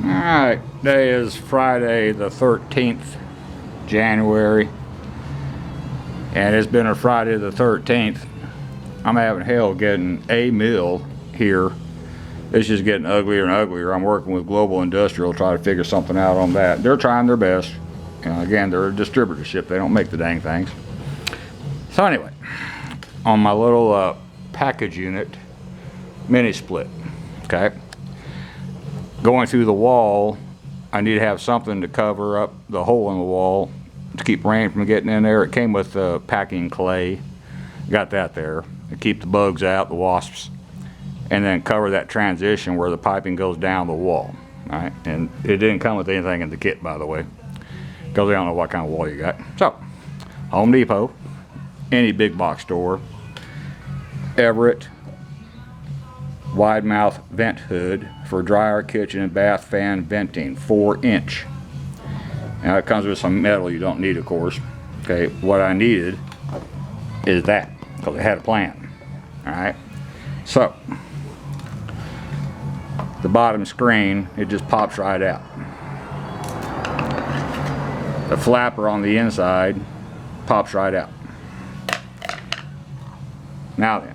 Alright, today is Friday the 13th, January, and it's been a Friday the 13th. I'm having hell getting a mill here. It's just getting uglier and uglier. I'm working with Global Industrial, trying to figure something out on that. They're trying their best. Again, they're a distributorship. They don't make the dang things. So anyway, on my little package unit, mini split, okay? Going through the wall, I need to have something to cover up the hole in the wall to keep rain from getting in there. It came with packing clay. Got that there to keep the bugs out, the wasps, and then cover that transition where the piping goes down the wall. All right, and it didn't come with anything in the kit, by the way, because I don't know what kind of wall you got. So, Home Depot, any big box store, Everett wide mouth vent hood for dryer, kitchen, and bath fan venting, 4-inch. Now it comes with some metal you don't need, of course. Okay, what I needed is that, because I had a plan. Alright, so the bottom screen, it just pops right out. The flapper on the inside pops right out. Now then,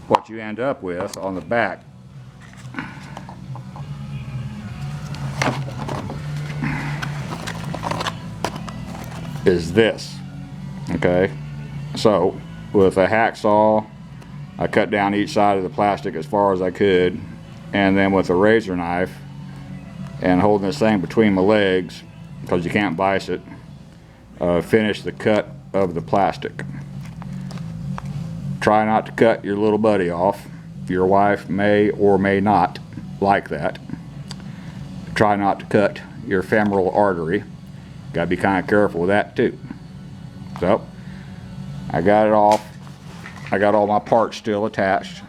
what you end up with on the back is this. Okay, so with a hacksaw I cut down each side of the plastic as far as I could, and then with a razor knife and holding this thing between my legs because you can't vise it, finish the cut of the plastic. Try not to cut your little buddy off. Your wife may or may not like that. Try not to cut your femoral artery. Got to be kind of careful with that too. So I got it off. I got all my parts still attached.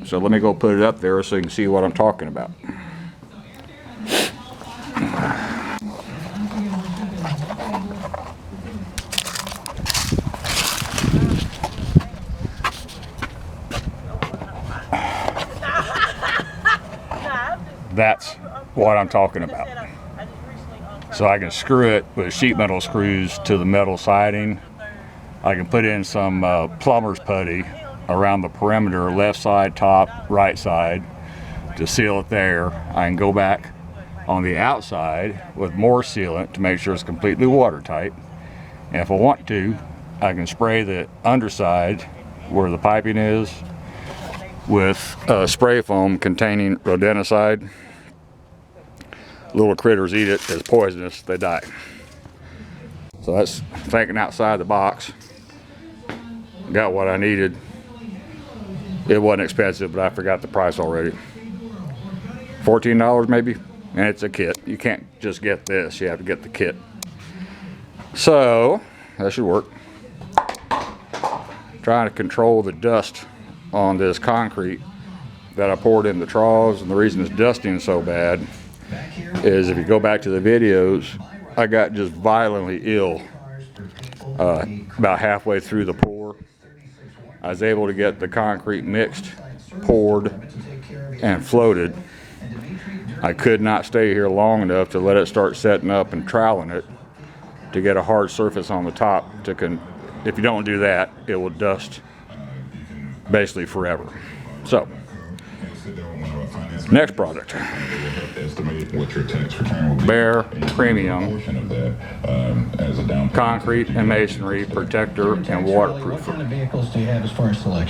So let me go put it up there so you can see what I'm talking about. That's what I'm talking about. So I can screw it with sheet metal screws to the metal siding. I can put in some plumber's putty around the perimeter, left side, top, right side, to seal it there. I can go back on the outside with more sealant to make sure it's completely watertight. And if I want to, I can spray the underside where the piping is with spray foam containing rodenticide. Little critters eat it, it's poisonous, they die. So that's thinking outside the box. Got what I needed. It wasn't expensive, but I forgot the price already. $14 maybe, and it's a kit. You can't just get this, you have to get the kit. So that should work. Trying to control the dust on this concrete that I poured in the troughs, and the reason it's dusting so bad is if you go back to the videos, I got just violently ill about halfway through the pour. I was able to get the concrete mixed, poured, and floated. I could not stay here long enough to let it start setting up and troweling it to get a hard surface on the top. If you don't do that, it will dust basically forever. So, next product. Bare Premium Concrete and Masonry Protector and Waterproof.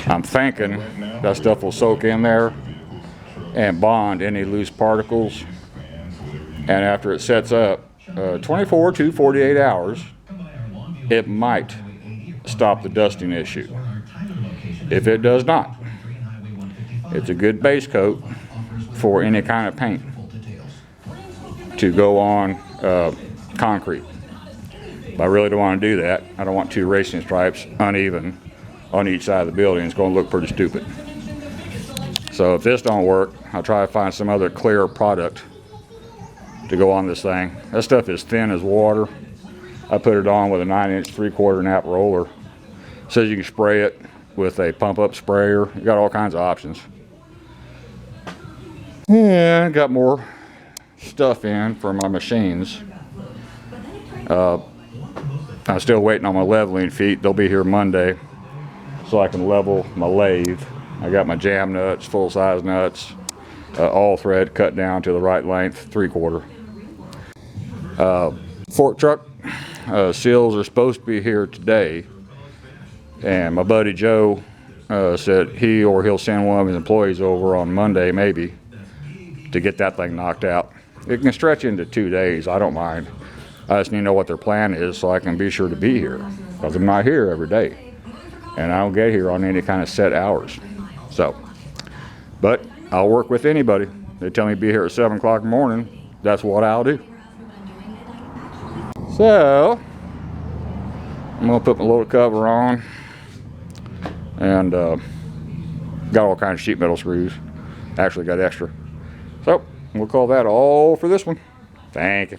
I'm thinking that stuff will soak in there and bond any loose particles, and after it sets up 24 to 48 hours, it might stop the dusting issue. If it does not, it's a good base coat for any kind of paint to go on concrete. But I really don't want to do that. I don't want two racing stripes uneven on each side of the building. It's going to look pretty stupid. So if this don't work, I'll try to find some other clear product to go on this thing. That stuff is thin as water. I put it on with a 9-inch 3/4 nap roller. It says you can spray it with a pump-up sprayer. You got all kinds of options. Yeah, got more stuff in for my machines. I'm still waiting on my leveling feet. They'll be here Monday so I can level my lathe. I got my jam nuts, full size nuts, all thread cut down to the right length, 3/4. Fork truck seals are supposed to be here today, and my buddy Joe said he'll send one of his employees over on Monday maybe to get that thing knocked out. It can stretch into 2 days. I don't mind. I just need to know what their plan is so I can be sure to be here, because I'm not here every day and I don't get here on any kind of set hours. So, but I'll work with anybody. They tell me to be here at 7 o'clock in the morning, that's what I'll do. So I'm gonna put my loader cover on, and got all kinds of sheet metal screws. Actually got extra. So we'll call that all for this one. Thank you.